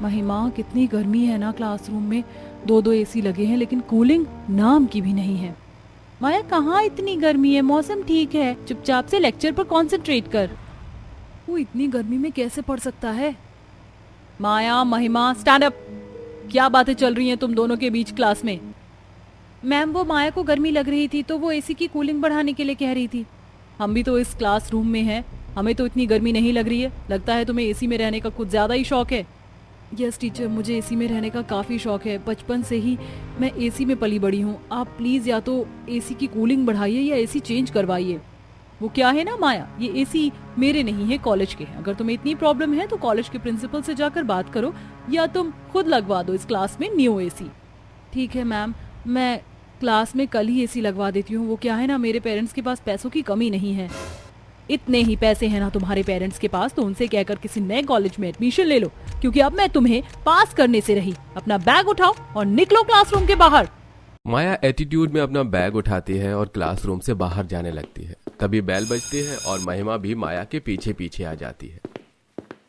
महिमा, कितनी गर्मी है ना क्लासरूम में। दो दो एसी लगे हैं लेकिन कूलिंग नाम की भी नहीं है। माया, कहाँ इतनी गर्मी है, मौसम ठीक है, चुपचाप से लेक्चर पर कंसंट्रेट कर। वो इतनी गर्मी में कैसे पढ़ सकता है। माया, महिमा, स्टैंड अप। क्या बातें चल रही हैं तुम दोनों के बीच क्लास में? मैम, वो माया को गर्मी लग रही थी तो वो एसी की कूलिंग बढ़ाने के लिए कह रही थी। हम भी तो इस क्लासरूम में हैं, हमें तो इतनी गर्मी नहीं लग रही है। लगता है तुम्हें एसी में रहने का कुछ ज्यादा ही शौक है। यस टीचर, मुझे एसी में रहने का काफ़ी शौक है। बचपन से ही मैं एसी में पली बड़ी हूँ। आप प्लीज़ या तो एसी की कूलिंग बढ़ाइए या एसी चेंज करवाइए। वो क्या है ना माया, ये एसी मेरे नहीं है, कॉलेज के हैं। अगर तुम्हें इतनी प्रॉब्लम है तो कॉलेज के प्रिंसिपल से जाकर बात करो या तुम खुद लगवा दो इस क्लास में न्यू एसी। ठीक है मैम, मैं क्लास में कल ही एसी लगवा देती हूँ। वो क्या है ना, मेरे पेरेंट्स के पास पैसों की कमी नहीं है। इतने ही पैसे हैं ना तुम्हारे पेरेंट्स के पास तो उनसे कहकर किसी नए कॉलेज में एडमिशन ले लो, क्योंकि अब मैं तुम्हें पास करने से रही। अपना बैग उठाओ और निकलो क्लासरूम के बाहर। माया एटीट्यूड में अपना बैग उठाती है और क्लासरूम से बाहर जाने लगती है। तभी बेल बजती है और महिमा भी माया के पीछे पीछे आ जाती है।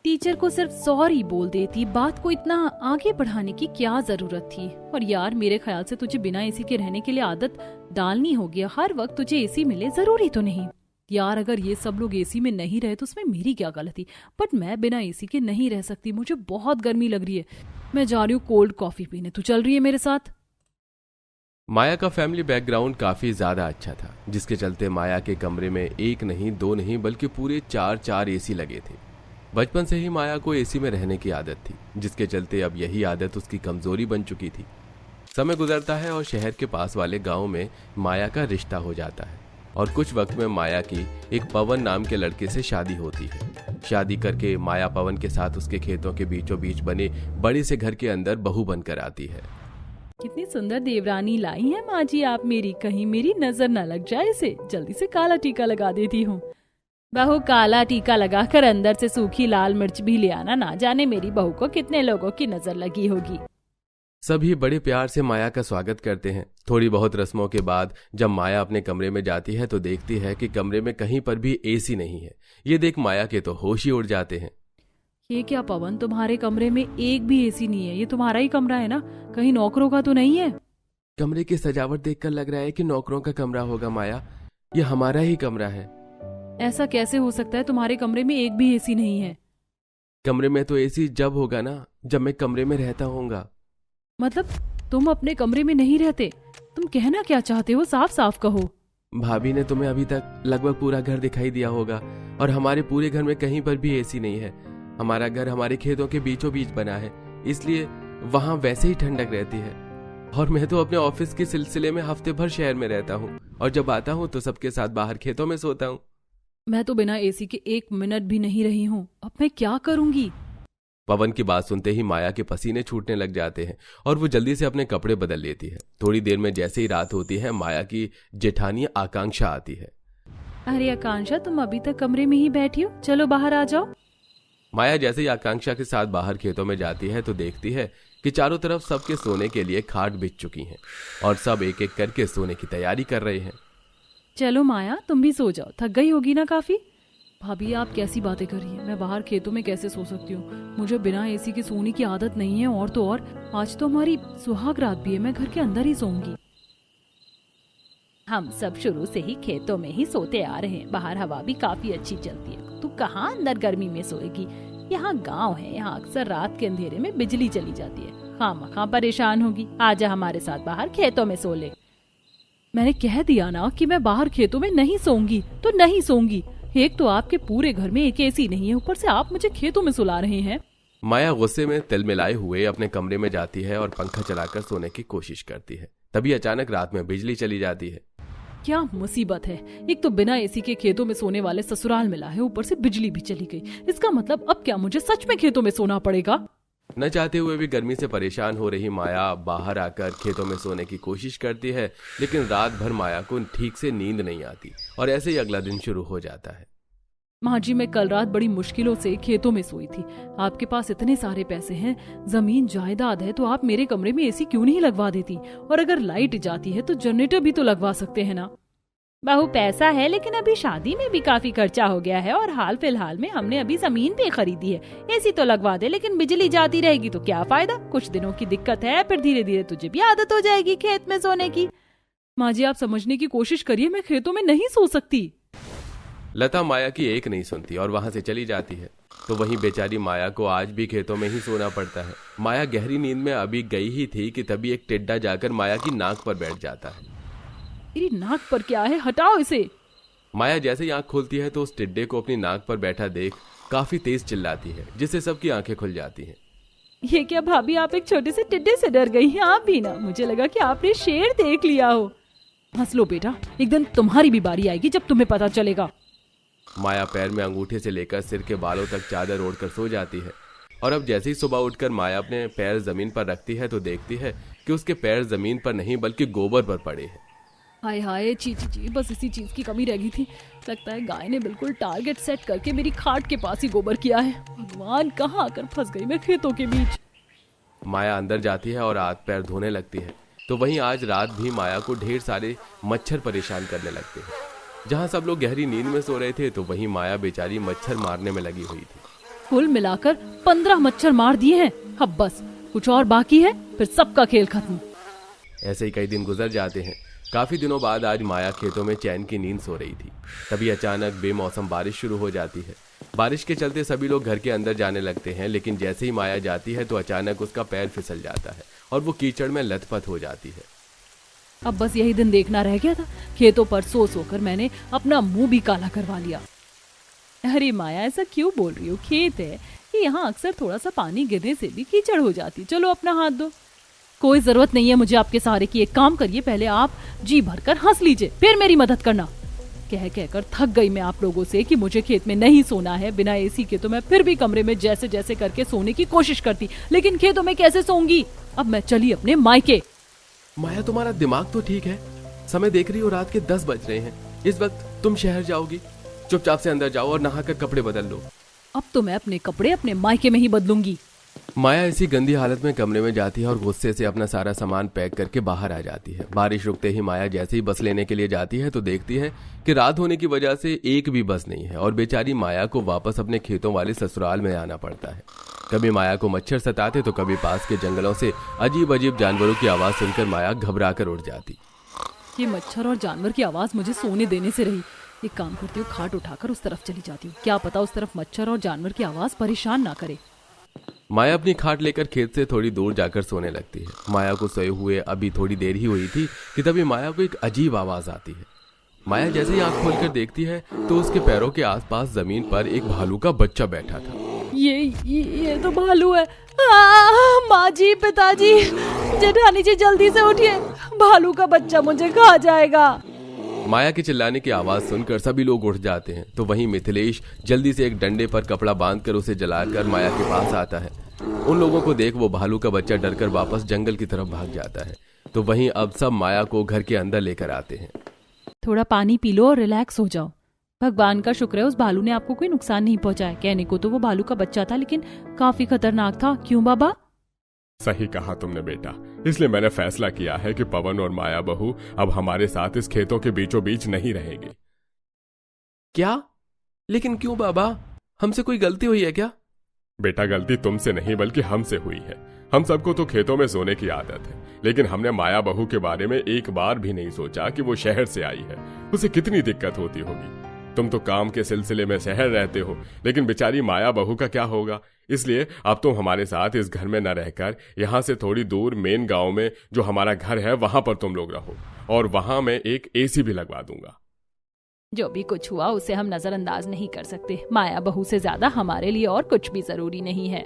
टीचर को सिर्फ सॉरी बोल देती, बात को इतना आगे बढ़ाने की क्या जरूरत थी। और यार, मेरे ख्याल से तुझे बिना एसी के रहने के लिए आदत डालनी होगी। हर वक्त तुझे एसी मिले जरूरी तो नहीं। यार, अगर ये सब लोग एसी में नहीं रहे तो उसमें मेरी क्या गलती, बट मैं बिना एसी के नहीं रह सकती। मुझे बहुत गर्मी लग रही है। मैं जा रही हूँ कोल्ड कॉफी पीने, तू चल रही है मेरे साथ? माया का फैमिली बैकग्राउंड काफी ज्यादा अच्छा था, जिसके चलते माया के कमरे में एक नहीं, दो नहीं, बल्कि पूरे चार एसी लगे थे। बचपन से ही माया को एसी में रहने की आदत थी, जिसके चलते अब यही आदत उसकी कमजोरी बन चुकी थी। समय गुजरता है और शहर के पास वाले गांव में माया का रिश्ता हो जाता है और कुछ वक्त में माया की एक पवन नाम के लड़के से शादी होती है। शादी करके माया पवन के साथ उसके खेतों के बीचों बीच बने बड़े से घर के अंदर बहू बनकर आती है। कितनी सुंदर देवरानी लाई है माँ जी आप मेरी, कहीं मेरी नजर न लग जाए इसे। जल्दी से काला टीका लगा देती हूँ। बहू, काला टीका लगाकर अंदर से सूखी लाल मिर्च भी ले आना, ना जाने मेरी बहू को कितने लोगों की नजर लगी होगी। सभी बड़े प्यार से माया का स्वागत करते हैं। थोड़ी बहुत रस्मों के बाद जब माया अपने कमरे में जाती है तो देखती है कि कमरे में कहीं पर भी एसी नहीं है। ये देख माया के तो होश ही उड़ जाते हैं। ये क्या पवन, तुम्हारे कमरे में एक भी एसी नहीं है? ये तुम्हारा ही कमरा है ना, कहीं नौकरों का तो नहीं है? कमरे की सजावट देखकर लग रहा है कि नौकरों का कमरा होगा माया। ये हमारा ही कमरा है। ऐसा कैसे हो सकता है, तुम्हारे कमरे में एक भी एसी नहीं है? कमरे में तो एसी जब होगा ना, जब मैं कमरे में रहता होऊंगा। मतलब तुम अपने कमरे में नहीं रहते? तुम कहना क्या चाहते हो, साफ साफ कहो। भाभी ने तुम्हें अभी तक लगभग पूरा घर दिखाई दिया होगा और हमारे पूरे घर में कहीं पर भी एसी नहीं है। हमारा घर हमारे खेतों के बीचों बीच बना है, इसलिए वहां वैसे ही ठंडक रहती है। और मैं तो अपने ऑफिस के सिलसिले में हफ्ते भर शहर में रहता हूँ और जब आता हूँ तो सबके साथ बाहर खेतों में सोता हूँ। मैं तो बिना एसी के एक मिनट भी नहीं रही हूँ। अब मैं क्या करूंगी? पवन की बात सुनते ही माया के पसीने छूटने लग जाते हैं और वो जल्दी से अपने कपड़े बदल लेती है। थोड़ी देर में जैसे ही रात होती है, माया की जेठानी आकांक्षा आती है। अरे आकांक्षा, तुम अभी तक कमरे में ही बैठी हो, चलो बाहर आ जाओ। माया जैसे ही आकांक्षा के साथ बाहर खेतों में जाती है तो देखती है कि चारों तरफ सबके सोने के लिए खाट बिछ चुकी हैं और सब एक एक करके सोने की तैयारी कर रहे हैं। चलो माया, तुम भी सो जाओ, थक गई होगी ना काफी। भाभी, आप कैसी बातें कर रही हैं? मैं बाहर खेतों में कैसे सो सकती हूँ? मुझे बिना एसी के सोने की आदत नहीं है। और तो और आज तो हमारी सुहाग रात भी है, मैं घर के अंदर ही सोऊंगी। हम सब शुरू से ही खेतों में ही सोते आ रहे हैं। बाहर हवा भी काफी अच्छी चलती है। तू कहाँ अंदर गर्मी में सोएगी? यहाँ गांव है, यहाँ अक्सर रात के अंधेरे में बिजली चली जाती है। खामखा परेशान होगी, आजा हमारे साथ बाहर खेतों में सो ले। मैंने कह दिया ना कि मैं बाहर खेतों में नहीं सोऊंगी तो नहीं सोऊंगी। एक तो आपके पूरे घर में एक एसी नहीं है, ऊपर से आप मुझे खेतों में सुला रहे हैं। माया गुस्से में तिलमिलाए हुए अपने कमरे में जाती है और पंखा चलाकर सोने की कोशिश करती है। तभी अचानक रात में बिजली चली जाती है। क्या मुसीबत है, एक तो बिना एसी के खेतों में सोने वाले ससुराल मिला है, ऊपर से बिजली भी चली गई। इसका मतलब अब क्या मुझे सच में खेतों में सोना पड़ेगा? न चाहते हुए भी गर्मी से परेशान हो रही माया बाहर आकर खेतों में सोने की कोशिश करती है, लेकिन रात भर माया को ठीक से नींद नहीं आती और ऐसे ही अगला दिन शुरू हो जाता है। माँ जी, मैं कल रात बड़ी मुश्किलों से खेतों में सोई थी। आपके पास इतने सारे पैसे हैं, जमीन जायदाद है, तो आप मेरे कमरे में एसी क्यों नहीं लगवा देती? और अगर लाइट जाती है तो जनरेटर भी तो लगवा सकते हैं ना। बहू पैसा है, लेकिन अभी शादी में भी काफी खर्चा हो गया है और हाल फिलहाल में हमने अभी जमीन भी खरीदी है। एसी तो लगवा दे, लेकिन बिजली जाती रहेगी तो क्या फायदा। कुछ दिनों की दिक्कत है, फिर धीरे धीरे तुझे भी आदत हो जाएगी खेत में सोने की। माँ जी आप समझने की कोशिश करिए, मैं खेतों में नहीं सो सकती। लता माया की एक नहीं सुनती और वहां से चली जाती है। तो वहीं बेचारी माया को आज भी खेतों में ही सोना पड़ता है। माया गहरी नींद में अभी गई ही थी कि तभी एक टिड्डा जाकर माया की नाक पर बैठ जाता है। मेरी नाक पर क्या है, हटाओ इसे। माया जैसे ही आंख खोलती है तो उस टिड्डे को अपनी नाक पर बैठा देख काफी तेज चिल्लाती है, जिससे सबकी आंखें खुल जाती हैं। ये क्या भाभी, आप एक छोटे से टिड्डे से डर गई हैं? आप भी ना, मुझे लगा कि आपने शेर देख लिया हो। हंस लो बेटा, एक दिन तुम्हारी भी बारी आएगी जब तुम्हें पता चलेगा। माया पैर में अंगूठे से लेकर सिर के बालों तक चादर ओढ़कर सो जाती है। और अब जैसे ही सुबह उठकर माया अपने पैर जमीन पर रखती है तो देखती है कि उसके पैर जमीन पर नहीं बल्कि गोबर पर पड़े हैं। हाय हाय, ची ची ची, बस इसी चीज की कमी रह गई थी। लगता है गाय ने बिल्कुल टारगेट सेट करके मेरी खाट के पास ही गोबर किया है। भगवान, कहाँ आकर फंस गई मैं खेतों के बीच। माया अंदर जाती है और हाथ पैर धोने लगती है। तो वहीं आज रात भी माया को ढेर सारे मच्छर परेशान करने लगते हैं। जहाँ सब लोग गहरी नींद में सो रहे थे तो वहीं माया बेचारी मच्छर मारने में लगी हुई थी। कुल मिलाकर 15 मच्छर मार दिए हैं। अब बस कुछ और बाकी है, फिर सबका खेल खत्म। ऐसे ही कई दिन गुजर जाते हैं। काफी दिनों बाद आज माया खेतों में चैन की नींद सो रही थी। तभी अचानक बेमौसम बारिश शुरू हो जाती है। बारिश के चलते सभी लोग घर के अंदर जाने लगते हैं, लेकिन जैसे ही माया जाती है तो अचानक उसका पैर फिसल जाता है और वो कीचड़ में लथपथ हो जाती है। अब बस यही दिन देखना रह गया था। खेतों पर सो सोकर मैंने अपना मुंह भी काला करवा लिया। अरे माया, ऐसा क्यों बोल रही हो? खेत है कि यहाँ अक्सर थोड़ा सा पानी गिरने से भी कीचड़ हो जाती। चलो अपना हाथ दो। कोई जरूरत नहीं है मुझे आपके सहारे की। एक काम करिए, पहले आप जी भरकर हंस लीजिए, फिर मेरी मदद करना। कह कहकर थक गई मैं आप लोगों से कि मुझे खेत में नहीं सोना है। बिना एसी के तो मैं फिर भी कमरे में जैसे जैसे करके सोने की कोशिश करती, लेकिन खेतों में कैसे सोऊंगी। अब मैं चली अपने मायके। माया, तुम्हारा दिमाग तो ठीक है। समय देख रही हो, रात के 10 बज रहे हैं। इस वक्त तुम शहर जाओगी? चुपचाप से अंदर जाओ और नहाकर कपड़े बदल लो। अब तो मैं अपने कपड़े अपने मायके में ही बदलूंगी। माया इसी गंदी हालत में कमरे में जाती है और गुस्से से अपना सारा सामान पैक करके बाहर आ जाती है। बारिश रुकते ही माया जैसे ही बस लेने के लिए जाती है तो देखती है कि रात होने की वजह से एक भी बस नहीं है और बेचारी माया को वापस अपने खेतों वाले ससुराल में आना पड़ता है। कभी माया को मच्छर सताते तो कभी पास के जंगलों से अजीब अजीब जानवरों की आवाज सुनकर माया घबरा कर उठ जाती। ये मच्छर और जानवर की आवाज मुझे सोने देने से रही। एक काम करती हूँ, खाट उठाकर उस तरफ चली जाती हूँ। क्या पता उस तरफ मच्छर और जानवर की आवाज परेशान ना करे। माया अपनी खाट लेकर खेत से थोड़ी दूर जाकर सोने लगती है। माया को सोए हुए अभी थोड़ी देर ही हुई थी कि तभी माया को एक अजीब आवाज आती है। माया जैसे ही आंख खोलकर देखती है तो उसके पैरों के आसपास जमीन पर एक भालू का बच्चा बैठा था। ये तो भालू है। माँ जी, पिताजी, जेठानी जी, जल्दी से उठिए, भालू का बच्चा मुझे खा जाएगा। माया के चिल्लाने की आवाज सुनकर सभी लोग उठ जाते हैं। तो वहीं मिथिलेश जल्दी से एक डंडे पर कपड़ा बांधकर उसे जलाकर माया के पास आता है। उन लोगों को देख वो भालू का बच्चा डरकर वापस जंगल की तरफ भाग जाता है। तो वहीं अब सब माया को घर के अंदर लेकर आते हैं। थोड़ा पानी पी लो और रिलैक्स हो जाओ। भगवान का शुक्र है उस भालू ने आपको कोई नुकसान नहीं पहुंचाया। कहने को तो वो भालू का बच्चा था, लेकिन काफी खतरनाक था। क्यों बाबा? सही कहा तुमने बेटा। इसलिए मैंने फैसला किया है कि पवन और माया बहू अब हमारे साथ इस खेतों के बीचों बीच नहीं रहेंगे। क्या? लेकिन क्यों बाबा? हमसे कोई गलती हुई है क्या? बेटा, गलती तुमसे नहीं बल्कि हमसे हुई है। हम सबको तो खेतों में सोने की आदत है, लेकिन हमने माया बहू के बारे में एक बार भी नहीं सोचा कि वो शहर से आई है। उसे कितनी दिक्कत होती होगी। तुम तो काम के सिलसिले में शहर रहते हो, लेकिन बेचारी माया बहू का क्या होगा। इसलिए अब तुम हमारे साथ इस घर में न रहकर यहाँ से थोड़ी दूर मेन गांव में जो हमारा घर है वहां पर तुम लोग रहो, और वहां मैं एक एसी भी लगवा दूंगा। जो भी कुछ हुआ उसे हम नजरअंदाज नहीं कर सकते। माया बहू से ज्यादा हमारे लिए और कुछ भी जरूरी नहीं है।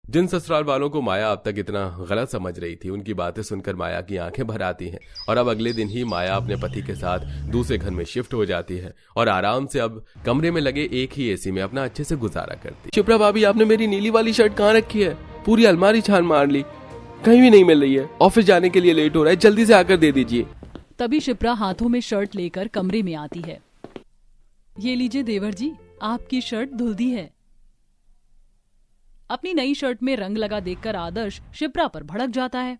जिन ससुराल वालों को माया अब तक इतना गलत समझ रही थी, उनकी बातें सुनकर माया की आंखें भर आती हैं। और अब अगले दिन ही माया अपने पति के साथ दूसरे घर में शिफ्ट हो जाती है और आराम से अब कमरे में लगे एक ही एसी में अपना अच्छे से गुजारा करती। शिप्रा भाभी, आपने मेरी नीली वाली शर्ट कहाँ रखी है? पूरी अलमारी छान मार ली, कहीं भी नहीं मिल रही है। ऑफिस जाने के लिए लेट हो रहा है, जल्दी से आकर दे दीजिए। तभी शिप्रा हाथों में शर्ट लेकर कमरे में आती है। ये लीजिए देवर जी, आपकी शर्ट धुल दी है। अपनी नई शर्ट में रंग लगा देखकर आदर्श शिप्रा पर भड़क जाता है।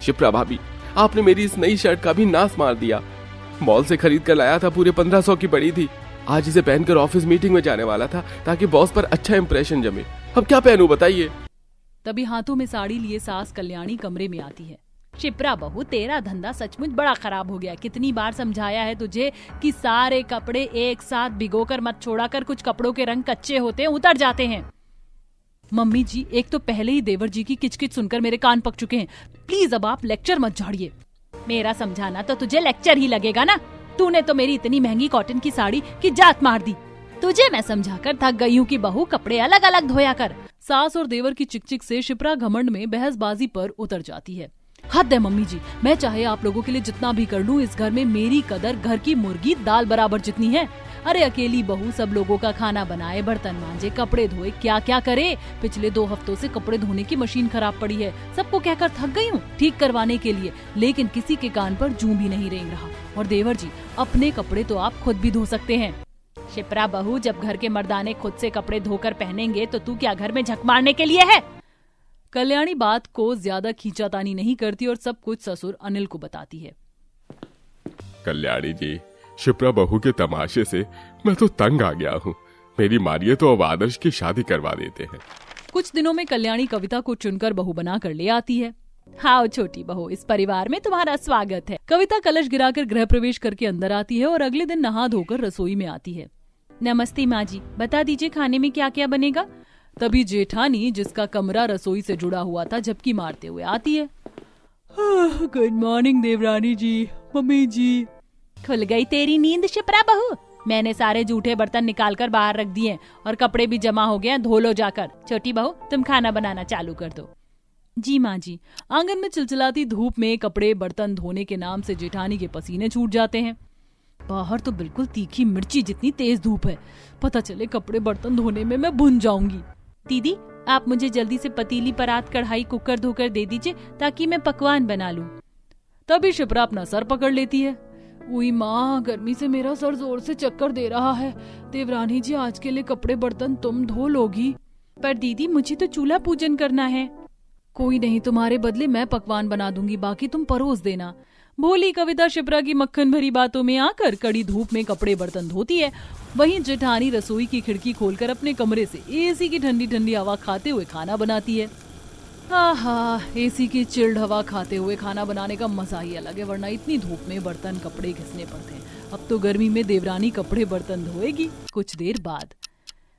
शिप्रा भाभी, आपने मेरी इस नई शर्ट का भी नाश मार दिया। मॉल से खरीद कर लाया था, पूरे 1500 की पड़ी थी। आज इसे पहनकर ऑफिस मीटिंग में जाने वाला था ताकि बॉस पर अच्छा इंप्रेशन जमे। अब क्या पहनूं बताइए। तभी हाथों में साड़ी लिए सास कल्याणी कमरे में आती है। शिप्रा बहू, तेरा धंधा सचमुच बड़ा खराब हो गया। कितनी बार समझाया है तुझे कि सारे कपड़े एक साथ भिगोकर मत छोड़ा कर, कुछ कपड़ों के रंग कच्चे होते हैं, उतर जाते हैं। मम्मी जी, एक तो पहले ही देवर जी की किचकिच सुनकर मेरे कान पक चुके हैं। प्लीज अब आप लेक्चर मत झाड़िए। मेरा समझाना तो तुझे लेक्चर ही लगेगा ना। तूने तो मेरी इतनी महंगी कॉटन की साड़ी की जात मार दी। तुझे मैं समझाकर थक गई हूँ कि बहू कपड़े अलग अलग धोया कर। सास और देवर की चिकचिक से शिप्रा घमंड में बहसबाजी पर उतर जाती है। हद है मम्मी जी, मैं चाहे आप लोगों के लिए जितना भी कर लूं, इस घर में मेरी कदर घर की मुर्गी दाल बराबर जितनी है। अरे अकेली बहू सब लोगों का खाना बनाए, बर्तन मांजे, कपड़े धोए, क्या क्या करे। पिछले 2 हफ्तों से कपड़े धोने की मशीन खराब पड़ी है। सबको कहकर थक गई हूँ ठीक करवाने के लिए, लेकिन किसी के कान पर जूं भी नहीं रेंग रहा। और देवर जी, अपने कपड़े तो आप खुद भी धो सकते हैं। शिप्रा बहू, जब घर के मर्दाने खुद से कपड़े धोकर पहनेंगे तो तू क्या घर में झक मारने के लिए है? कल्याणी बात को ज्यादा खींचातानी नहीं करती और सब कुछ ससुर अनिल को बताती है। कल्याणी जी, शिप्रा बहू के तमाशे से मैं तो तंग आ गया हूँ। मेरी मानिए तो अब आदर्श की शादी करवा देते हैं। कुछ दिनों में कल्याणी कविता को चुनकर बहू बना कर ले आती है। हाँ छोटी बहू, इस परिवार में तुम्हारा स्वागत है। कविता कलश गिराकर गृह प्रवेश करके अंदर आती है और अगले दिन नहा धोकर रसोई में आती है। नमस्ते माँ जी, बता दीजिए खाने में क्या क्या बनेगा। तभी जेठानी, जिसका कमरा रसोई से जुड़ा हुआ था, झपकी मारते हुए आती है। गुड मॉर्निंग देवरानी जी। मम्मी जी। खुल गई तेरी नींद शिप्रा बहू। मैंने सारे जूठे बर्तन निकालकर बाहर रख दिए और कपड़े भी जमा हो गए, धो लो जाकर। छोटी बहू, तुम खाना बनाना चालू कर दो। जी माँ जी। आंगन में चिलचिलाती धूप में कपड़े बर्तन धोने के नाम से जेठानी के पसीने छूट जाते हैं। बाहर तो बिल्कुल तीखी मिर्ची जितनी तेज धूप है। पता चले कपड़े बर्तन धोने में मैं भुन जाऊंगी। दीदी, आप मुझे जल्दी से पतीली, परात, कढ़ाई, कुकर धोकर दे दीजिए ताकि मैं पकवान बना लूं। तभी शिप्रा अपना सर पकड़ लेती है। उई माँ, गर्मी से मेरा सर जोर से चक्कर दे रहा है। देवरानी जी, आज के लिए कपड़े बर्तन तुम धो लोगी। पर दीदी, मुझे तो चूल्हा पूजन करना है। कोई नहीं, तुम्हारे बदले मैं पकवान बना दूंगी, बाकी तुम परोस देना। भोली कविता शिप्रा की मक्खन भरी बातों में आकर कड़ी धूप में कपड़े बर्तन धोती है। वहीं जेठानी रसोई की खिड़की खोलकर अपने कमरे से एसी की ठंडी ठंडी हवा खाते हुए खाना बनाती है। आहा, एसी की चिल्ड हवा खाते हुए खाना बनाने का मजा ही अलग है, वरना इतनी धूप में बर्तन कपड़े घिसने पड़ते हैं। अब तो गर्मी में देवरानी कपड़े बर्तन धोएगी कुछ देर बाद।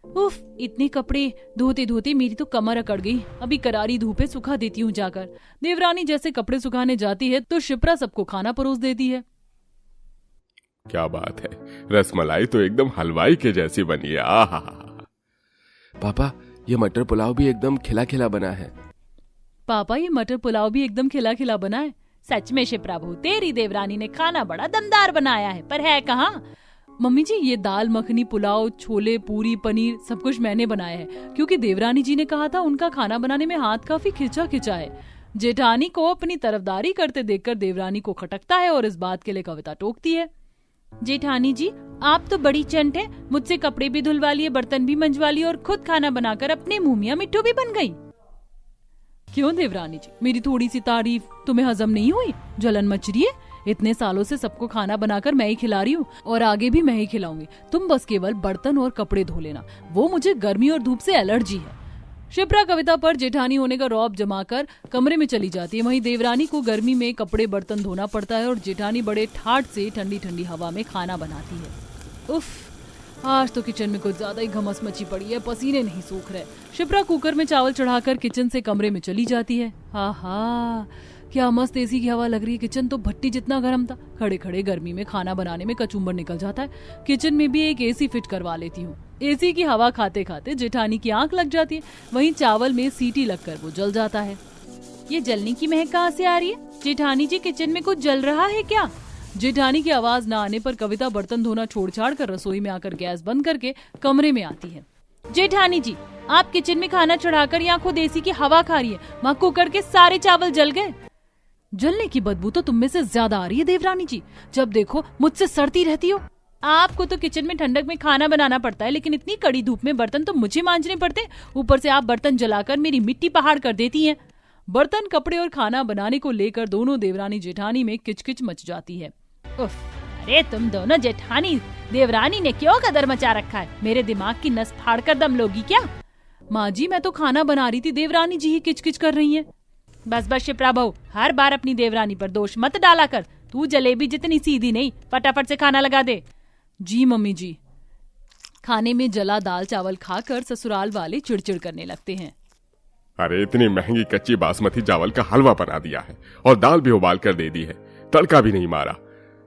उफ, इतने कपड़े धोते धोते मेरी तो कमर अकड़ गई। अभी करारी धूप है, सुखा देती हूँ जाकर। देवरानी जैसे कपड़े सुखाने जाती है तो शिप्रा सबको खाना परोस देती है। क्या बात है, रसमलाई तो एकदम हलवाई के जैसी बनी है। आहा। पापा, ये मटर पुलाव भी एकदम खिला खिला बना है। पापा, ये मटर पुलाव भी एकदम खिला खिला बना है। सच में शिप्रा बहू, तेरी देवरानी ने खाना बड़ा दमदार बनाया है, पर है कहाँ। मम्मी जी, ये दाल मखनी, पुलाव, छोले, पूरी, पनीर सब कुछ मैंने बनाया है, क्योंकि देवरानी जी ने कहा था उनका खाना बनाने में हाथ काफी खिंचा खिंचा है। जेठानी को अपनी तरफदारी करते देखकर देवरानी को खटकता है और इस बात के लिए कविता टोकती है। जेठानी जी, आप तो बड़ी चंट है। मुझसे कपड़े भी धुलवा लिए, बर्तन भी मंजवा लिए और खुद खाना बनाकर अपने मुंह मियां मिट्ठू भी बन गई। क्यों देवरानी जी, मेरी थोड़ी सी तारीफ तुम्हें हजम नहीं हुई? जलन मच रही है? इतने सालों से सबको खाना बनाकर मैं ही खिला रही हूँ और आगे भी मैं ही खिलाऊंगी। तुम बस केवल बर्तन और कपड़े धो लेना, वो मुझे गर्मी और धूप से एलर्जी है। शिप्रा कविता पर जेठानी होने का रौब जमाकर कमरे में चली जाती है। वहीं देवरानी को गर्मी में कपड़े बर्तन धोना पड़ता है और जेठानी बड़े ठाठ से ठंडी ठंडी हवा में खाना बनाती है। उफ, आज तो किचन में कुछ ज्यादा ही घमस मची पड़ी है, पसीने नहीं सूख रहे। शिप्रा कुकर में चावल चढ़ाकर किचन से कमरे में चली जाती है। आहा, क्या मस्त एसी की हवा लग रही है। किचन तो भट्टी जितना गर्म था। खड़े खड़े गर्मी में खाना बनाने में कचूम्बर निकल जाता है। किचन में भी एक एसी फिट करवा लेती हूँ। एसी की हवा खाते खाते जेठानी की आंख लग जाती है। वहीं चावल में सीटी लगकर वो जल जाता है। ये जलने की महक कहाँ से आ रही है? जेठानी जी, किचन में कुछ जल रहा है क्या? जेठानी की आवाज न आने पर कविता बर्तन धोना छोड़ छाड़ कर रसोई में आकर गैस बंद करके कमरे में आती है। जेठानी जी, आप किचन में खाना चढ़ाकर यहाँ खुद एसी की हवा खा रही है। वहाँ कुकर के सारे चावल जल गए। जलने की बदबू तो तुम में से ज्यादा आ रही है देवरानी जी। जब देखो मुझसे सड़ती रहती हो। आपको तो किचन में ठंडक में खाना बनाना पड़ता है, लेकिन इतनी कड़ी धूप में बर्तन तो मुझे मांजने पड़ते। ऊपर से आप बर्तन जलाकर मेरी मिट्टी पहाड़ कर देती हैं। बर्तन, कपड़े और खाना बनाने को लेकर दोनों देवरानी जेठानी में किचकिच मच जाती है। उफ, अरे तुम दोनों जेठानी देवरानी ने क्यों कदर मचा रखा है? मेरे दिमाग की नस फाड़ कर दम लोगी क्या? माँ जी मैं तो खाना बना रही थी, देवरानी जी ही किचकिच कर रही हैं। बस बस शिप्रा बहू, हर बार अपनी देवरानी पर दोष मत डाला कर। तू जलेबी जितनी सीधी नहीं, फटाफट से खाना लगा दे। जी मम्मी जी। खाने में जला दाल चावल खाकर ससुराल वाले चिड़चिड़ करने लगते हैं। अरे इतनी महंगी कच्ची बासमती चावल का हलवा बना दिया है और दाल भी उबाल कर दे दी है, तड़का भी नहीं मारा।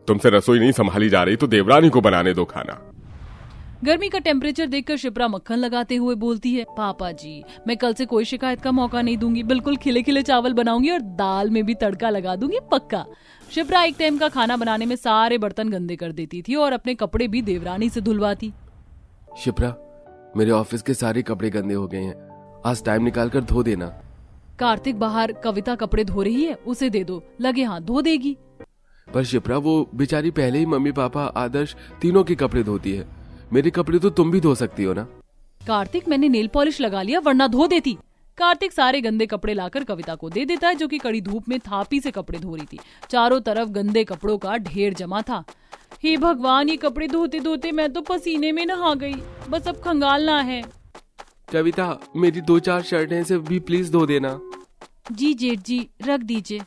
तुमसे रसोई नहीं संभाली जा रही तो देवरानी को बनाने दो खाना। गर्मी का टेम्परेचर देखकर शिप्रा मक्खन लगाते हुए बोलती है, पापा जी मैं कल से कोई शिकायत का मौका नहीं दूंगी, बिल्कुल खिले खिले चावल बनाऊंगी और दाल में भी तड़का लगा दूंगी पक्का। शिप्रा एक टाइम का खाना बनाने में सारे बर्तन गंदे कर देती थी और अपने कपड़े भी देवरानी से धुलवाती। शिप्रा, मेरे ऑफिस के सारे कपड़े गंदे हो गए हैं, आज टाइम निकाल कर धो देना। कार्तिक बाहर कविता कपड़े धो रही है, उसे दे दो, लगे हाथ धो देगी। पर शिप्रा वो बेचारी पहले ही मम्मी पापा आदर्श तीनों के कपड़े धोती है, मेरे कपड़े तो तुम भी धो सकती हो ना। कार्तिक मैंने नेल पॉलिश लगा लिया वरना धो देती। कार्तिक सारे गंदे कपड़े लाकर कविता को दे देता है, जो कि कड़ी धूप में थापी से कपड़े धो रही थी। चारों तरफ गंदे कपड़ों का ढेर जमा था। हे भगवान, ये कपड़े धोते धोते मैं तो पसीने में नहा गई, बस अब खंगालना है। कविता मेरी 2-4 शर्टें से भी प्लीज धो देना। जी जेठ जी रख दीजिए।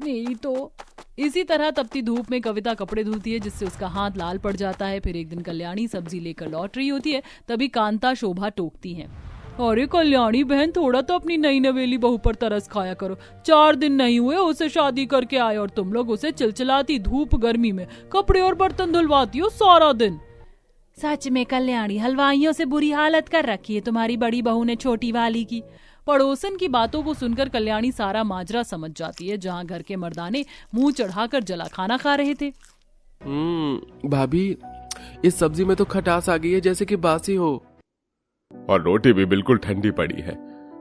मेरी तो। इसी तरह तपती धूप में कविता कपड़े धुलती है, जिससे उसका हाथ लाल पड़ जाता है। फिर एक दिन कल्याणी सब्जी लेकर लौट रही होती है, तभी कांता शोभा टोकती है, अरे कल्याणी बहन थोड़ा तो अपनी नई नवेली बहू पर तरस खाया करो। 4 दिन नहीं हुए उसे शादी करके आए और तुम लोग उसे चिलचिलाती धूप गर्मी में कपड़े और बर्तन धुलवाती हो सारा दिन। सच में कल्याणी, हलवाइयों से बुरी हालत कर रखी है तुम्हारी बड़ी बहू ने छोटी वाली की। पड़ोसन की बातों को सुनकर कल्याणी सारा माजरा समझ जाती है, जहाँ घर के मर्दाने मुंह चढ़ाकर जला खाना खा रहे थे। भाभी, इस सब्जी में तो खटास आ गई है, जैसे कि बासी हो। और रोटी भी बिल्कुल ठंडी पड़ी है।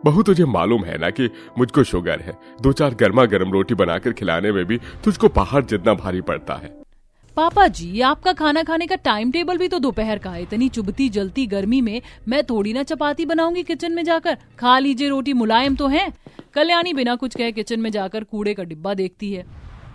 बहू तुझे मालूम है ना कि मुझको शुगर है, 2-4 गर्मा गर्म रोटी बनाकर खिलाने में भी तुझको पहाड़ जितना भारी पड़ता है। पापा जी आपका खाना खाने का टाइम टेबल भी तो दोपहर का है। इतनी चुभती जलती गर्मी में मैं थोड़ी ना चपाती बनाऊंगी किचन में जाकर। खा लीजिए रोटी, मुलायम तो है। कल्याणी बिना कुछ कहे किचन में जाकर कूड़े का डिब्बा देखती है।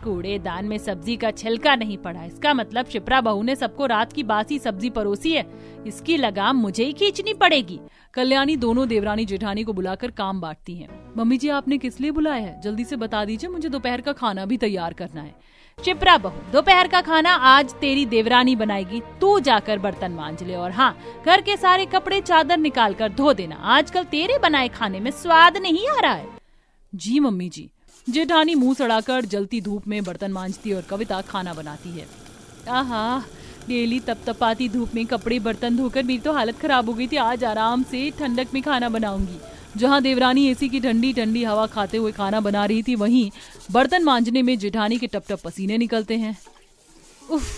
कूड़ेदान में सब्जी का छिलका नहीं पड़ा, इसका मतलब शिप्रा बहू ने सबको रात की बासी सब्जी परोसी है। इसकी लगाम मुझे ही खींचनी पड़ेगी। कल्याणी दोनों देवरानी जेठानी को बुलाकर काम बांटती है। मम्मी जी आपने किस लिए बुलाया है? जल्दी से बता दीजिए, मुझे दोपहर का खाना भी तैयार करना है। शिप्रा बहू, दोपहर का खाना आज तेरी देवरानी बनाएगी, तू जाकर बर्तन मांज ले और हाँ, घर के सारे कपड़े चादर निकाल कर धो देना। आजकल तेरे बनाए खाने में स्वाद नहीं आ रहा है। जी मम्मी जी। जेठानी मुंह सड़ाकर जलती धूप में बर्तन मांजती और कविता खाना बनाती है। आहा, डेली तपतपाती धूप में कपड़े बर्तन धोकर मेरी तो हालत खराब हो गई थी। आज आराम से ठंडक में खाना बनाऊंगी। जहां देवरानी एसी की ठंडी ठंडी हवा खाते हुए खाना बना रही थी, वहीं बर्तन मांजने में जेठानी के टप टप पसीने निकलते हैं। उफ,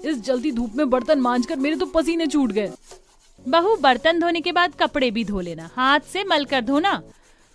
इस जल्दी धूप में बर्तन मांजकर मेरे तो पसीने छूट गए। बहू, बर्तन धोने के बाद कपड़े भी धो लेना, हाथ से मलकर धोना।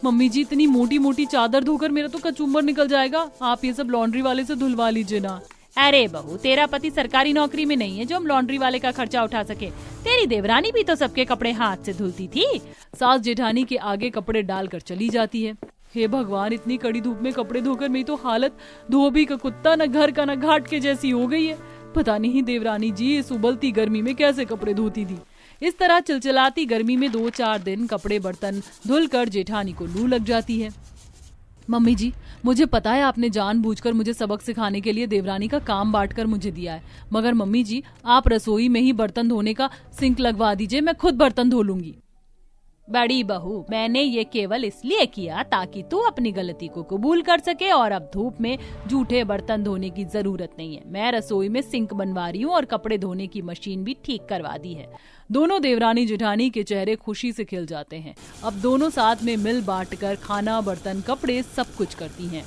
मम्मी जी इतनी मोटी मोटी चादर धोकर मेरा तो कचूमर निकल जाएगा, आप ये सब लॉन्ड्री वाले से धुलवा लीजिए ना। अरे बहू, तेरा पति सरकारी नौकरी में नहीं है जो हम लॉन्ड्री वाले का खर्चा उठा सके। तेरी देवरानी भी तो सबके कपड़े हाथ से धुलती थी। सास जेठानी के आगे कपड़े डालकर चली जाती है। हे भगवान, इतनी कड़ी धूप में कपड़े धोकर मेरी तो हालत धोबी का कुत्ता न घर का न घाट के जैसी हो गई है। पता नहीं देवरानी जी इस उबलती गर्मी में कैसे कपड़े धोती थी। इस तरह चिलचिलाती गर्मी में 2-4 दिन कपड़े बर्तन धुलकर जेठानी को लू लग जाती है। मम्मी जी, मुझे पता है आपने जानबूझकर मुझे सबक सिखाने के लिए देवरानी का काम बांटकर मुझे दिया है, मगर मम्मी जी आप रसोई में ही बर्तन धोने का सिंक लगवा दीजिए, मैं खुद बर्तन धो लूंगी। बड़ी बहू, मैंने ये केवल इसलिए किया ताकि तू अपनी गलती को कबूल कर सके और अब धूप में जूठे बर्तन धोने की जरूरत नहीं है। मैं रसोई में सिंक बनवा रही हूँ और कपड़े धोने की मशीन भी ठीक करवा दी है। दोनों देवरानी जेठानी के चेहरे खुशी से खिल जाते हैं। अब दोनों साथ में मिल बांटकर खाना, बर्तन, कपड़े सब कुछ करती हैं।